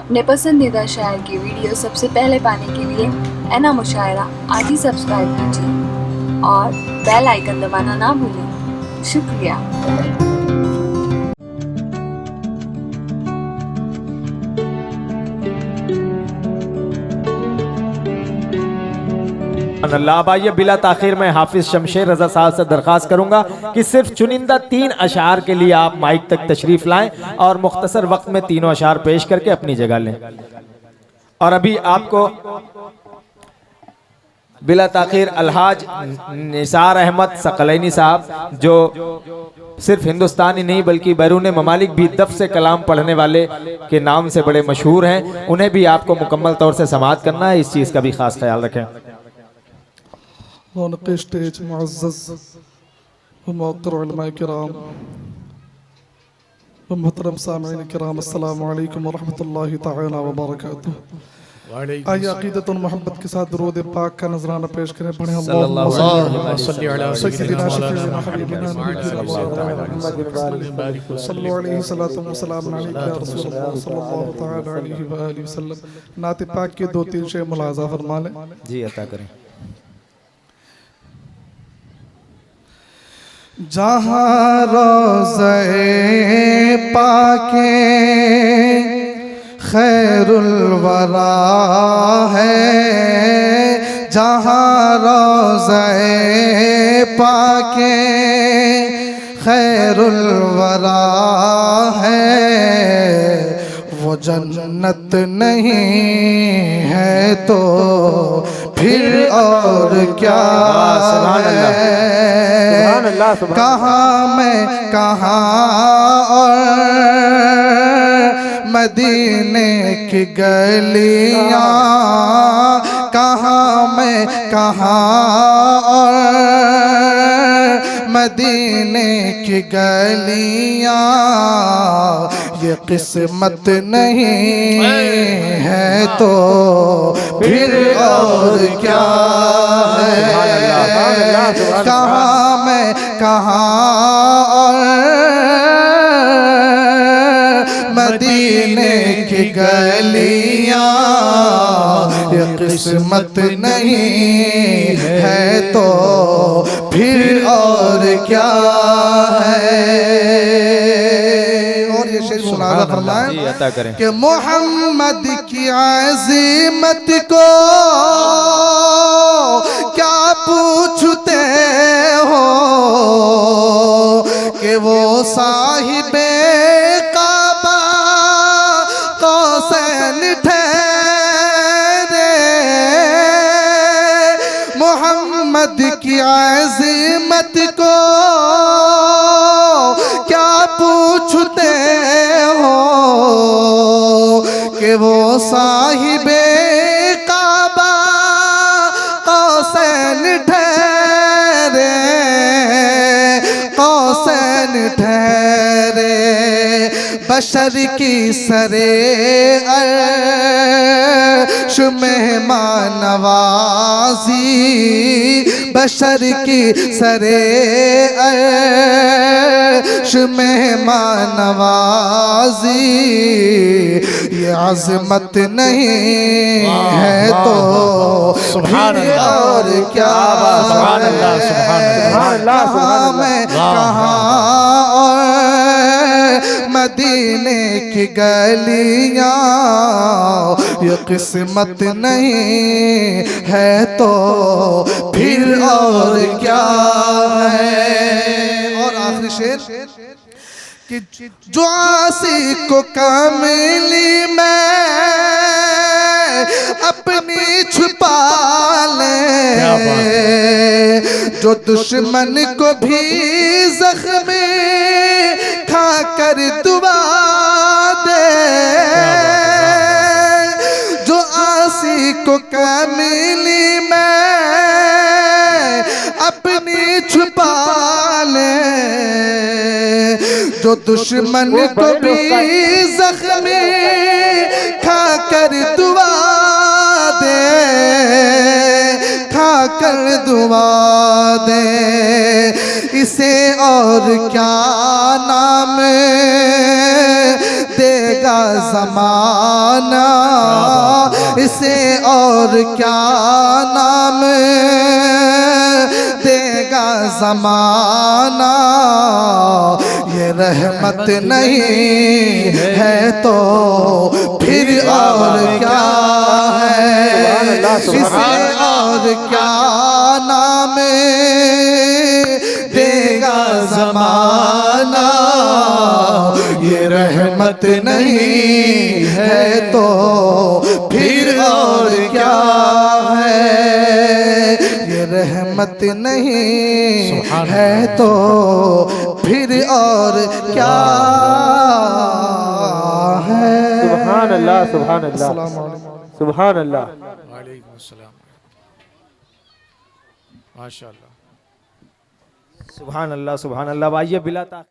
अपने पसंदीदा शायर की वीडियो सबसे पहले पाने के लिए एना मुशायरा आज ही सब्सक्राइब कीजिए और बेल आइकन दबाना ना भूलें। शुक्रिया। अल्लाह। अब आइए बिला ताखिर में हाफिज शमशेर रजा साहब से दरख्वास्त करूंगा कि सिर्फ चुनिंदा 3 अशार के लिए आप माइक तक तशरीफ लाएं और मुख्तसर वक्त में तीनों अशार पेश करके अपनी जगह लें। और अभी आपको बिला ताखिर अलहाज निसार अहमद सकलैनी साहब, जो सिर्फ हिंदुस्तान ही नहीं बल्कि बैरून ममालिक भी दफ से कलाम पढ़ने वाले के नाम से बड़े मशहूर हैं, उन्हें भी आपको मुकम्मल तौर से समाअत करना है। इस चीज़ का भी खास ख्याल रखें। रौनक़ स्टेज मुअज़्ज़ज़ मोहतरम उलमा किराम व मोहतरम सामईन किराम, अस्सलामु अलैकुम व रहमतुल्लाहि तआला व बरकातुहू। आइए अक़ीदत और मोहब्बत के साथ दुरूद पाक का नजराना पेश करें। पढ़े अल्लाहुम्मा सल्ली अला सय्यिदिना शफ़ीइना हबीबिना सल्लल्लाहु अलैहि सल्लल्लाहु व सल्लम अलैका या रसूलल्लाह सल्लल्लाहु तआला अलैहि व आलिहि वसल्लम। नात पाक के 2-3 शेर मुलाज़ा फरमा लें। जी अता करें। जहाँ रोज़े पाके खैरुल वरा है, जहाँ रोज़े पाके खैरुल वरा है, वो जन्नत नहीं है तो फिर और क्या है। कहाँ मैं कहाँ और मदीने की गलियाँ, कहाँ मैं कहाँ और मदीने की गलियाँ, ये किस्मत नहीं है तो फिर और क्या है। कहाँ मैं कहाँ और मदीने की गलियाँ, ये किस्मत नहीं है तो फिर और क्या है। और ये शेर मुलाज़ा फरमाएं कि मोहम्मद की अज़ीमत को क्या पूछते हो कि वो साहिबे काबा कौसैन ठहरे। मोहम्मद की अज़ीमत को क्या पूछते हो कि वो साहिबे काबा कौसैन ठहरे, कौसैन ठहरे। बशर की सरे अर्श मेहमान नवाज़ी, बशर की सरे अर्श मेहमान नवाज़ी, ये अज़मत नहीं है तो फिर और क्या है। कहाँ मैं कहाँ और मदीने की गलियाँ, ये किस्मत नहीं है तो फिर और क्या है। और आखिरी शेर कि जो आसी को कामिली में अपनी छुपा ले, जो दुश्मन को भी जख्मी खा कर दुआ दे, जो आसी को कामिली में अपनी छुपा ले, जो दुश्मन को भी जख्मी खा कर दुआ दे, खा कर दुआ दे। इसे और क्या नाम देगा ज़माना इसे और क्या नाम देगा ज़माना, ये रहमत नहीं है तो फिर और क्या है, इसे और क्या नाम देगा ज़माना, ये रहमत नहीं है तो फिर और क्या है, ये रहमत नहीं है तो फिर और क्या है। सुभान अल्लाह, सुभान अल्लाह, सुभान अल्लाह। वालेकुम अस्सलाम, माशाअल्लाह। सुभान अल्लाह, सुभान अल्लाह। आइए बिला ताख़ीर